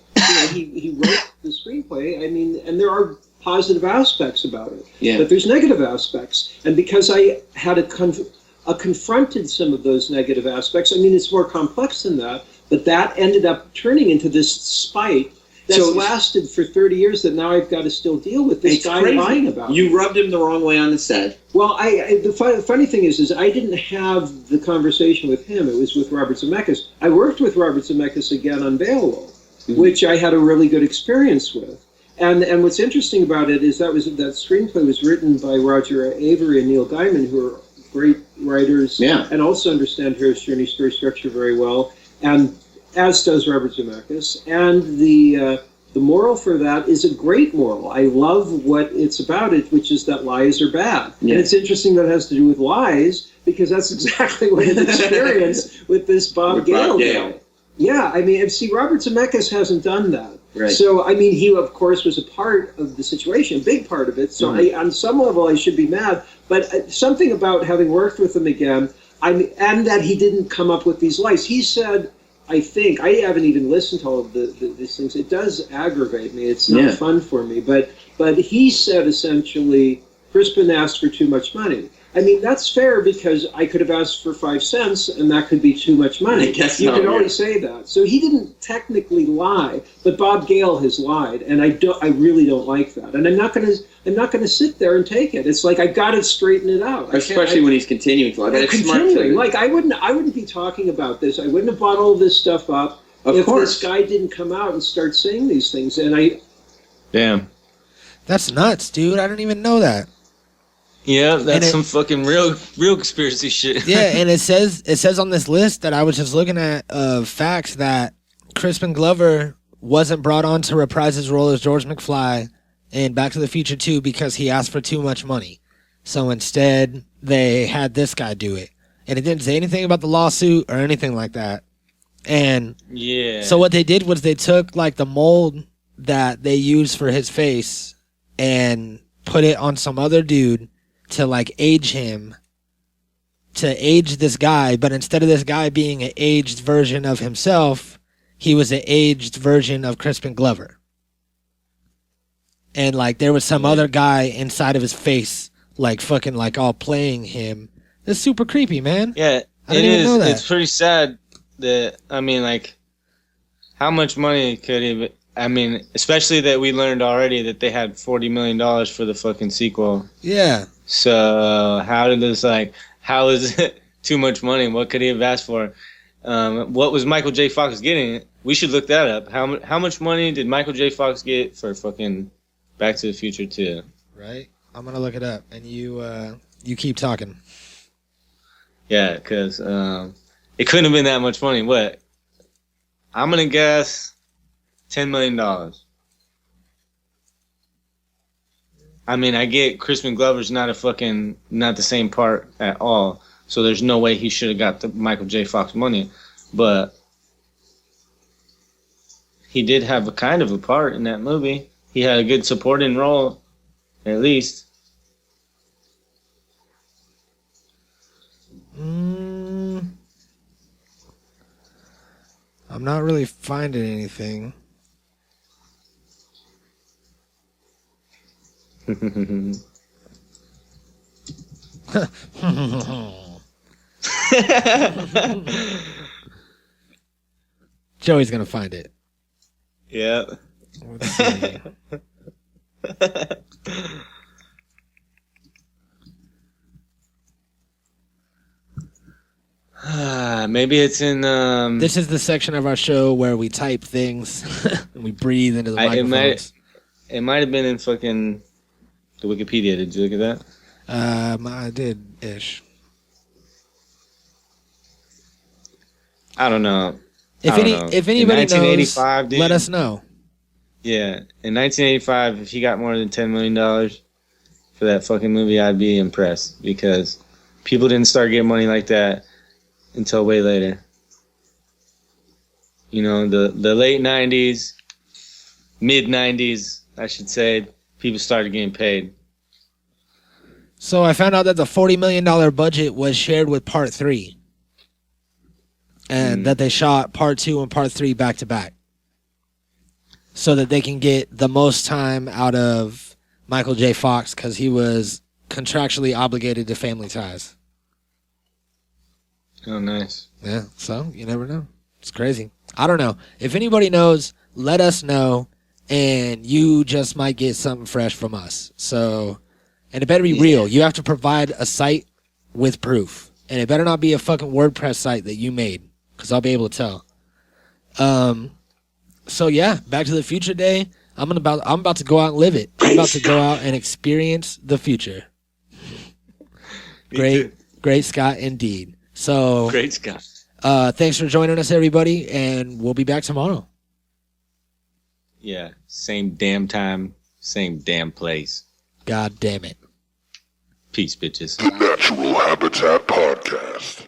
he wrote the screenplay. I mean, and there are positive aspects about it, Yeah. but there's negative aspects. And because I had confronted some of those negative aspects, I mean, it's more complex than that, but that ended up turning into this spite that's lasted for 30 years that now I've got to still deal with this guy lying about. You rubbed him the wrong way on the set. Well, the funny thing is I didn't have the conversation with him. It was with Robert Zemeckis. I worked with Robert Zemeckis again on Beowulf, which I had a really good experience with. And what's interesting about it is that screenplay was written by Roger Avery and Neil Gaiman, who are great writers and also understand Hero's Journey story structure very well, and as does Robert Zemeckis. And the moral for that is a great moral. I love what it's about, which is that lies are bad. Yeah. And it's interesting that it has to do with lies, because that's exactly what I've experienced with this Bob Gale guy. Yeah, I mean, see, Robert Zemeckis hasn't done that. Right. So, I mean, he, of course, was a part of the situation, a big part of it. So, on some level, I should be mad. But something about having worked with him again, and that he didn't come up with these lies. He said, I think, I haven't even listened to all of these things. It does aggravate me. It's not fun for me. But he said, essentially, Crispin asked for too much money. I mean, that's fair, because I could have asked for 5 cents, and that could be too much money. You can always say that. So he didn't technically lie, but Bob Gale has lied, and I really don't like that. And I'm not going to sit there and take it. It's like, I've got to straighten it out. Especially when he's continuing to lie. That's continuing. Like, I wouldn't be talking about this. I wouldn't have brought all this stuff up if this guy didn't come out and start saying these things. And Damn. That's nuts, dude. I didn't even know that. Yeah, that's some fucking real conspiracy shit. Yeah, and it says on this list that I was just looking at facts that Crispin Glover wasn't brought on to reprise his role as George McFly in Back to the Future 2 because he asked for too much money. So instead, they had this guy do it. And it didn't say anything about the lawsuit or anything like that. And so what they did was they took like the mold that they used for his face and put it on some other dude to like age him, to age this guy, but instead of this guy being an aged version of himself, he was an aged version of Crispin Glover. And like there was some other guy inside of his face, like fucking like all playing him. It's super creepy, man. Yeah, I didn't even know that. It's pretty sad that, I mean, like, how much money could he? I mean, especially that we learned already that they had $40 million for the fucking sequel. Yeah. So how is it too much money? What could he have asked for? What was Michael J. Fox getting? We should look that up. How much money did Michael J. Fox get for fucking Back to the Future 2? Right. I'm gonna look it up, and you keep talking. Yeah, because it couldn't have been that much money. What? I'm gonna guess $10 million. I mean, I get Crispin Glover's not the same part at all, so there's no way he should have got the Michael J. Fox money, but he did have a kind of a part in that movie. He had a good supporting role, at least. I'm not really finding anything. Joey's gonna find it. Yeah. Let's see. Maybe it's in. This is the section of our show where we type things and we breathe into the microphones. It might have been in fucking the Wikipedia. Did you look at that? I did ish. I don't know. If anybody knows, dude, let us know. Yeah, in 1985, if he got more than $10 million for that fucking movie, I'd be impressed, because people didn't start getting money like that until way later. You know, the late 90s, mid 90s, I should say, people started getting paid. So I found out that the $40 million budget was shared with Part 3. And that they shot Part 2 and Part 3 back to back. so that they can get the most time out of Michael J. Fox because he was contractually obligated to Family Ties. Oh, nice. Yeah, so you never know. It's crazy. I don't know. If anybody knows, let us know, and you just might get something fresh from us. So, and it better be real. You have to provide a site with proof, and it better not be a fucking WordPress site that you made, because I'll be able to tell. So yeah, Back to the Future Day. I'm about to go out and live it. I'm about to go out and experience the future. Great Scott, indeed. So great Scott. Thanks for joining us, everybody, and we'll be back tomorrow. Yeah, same damn time, same damn place. God damn it. Peace, bitches. The Natural Habitat Podcast.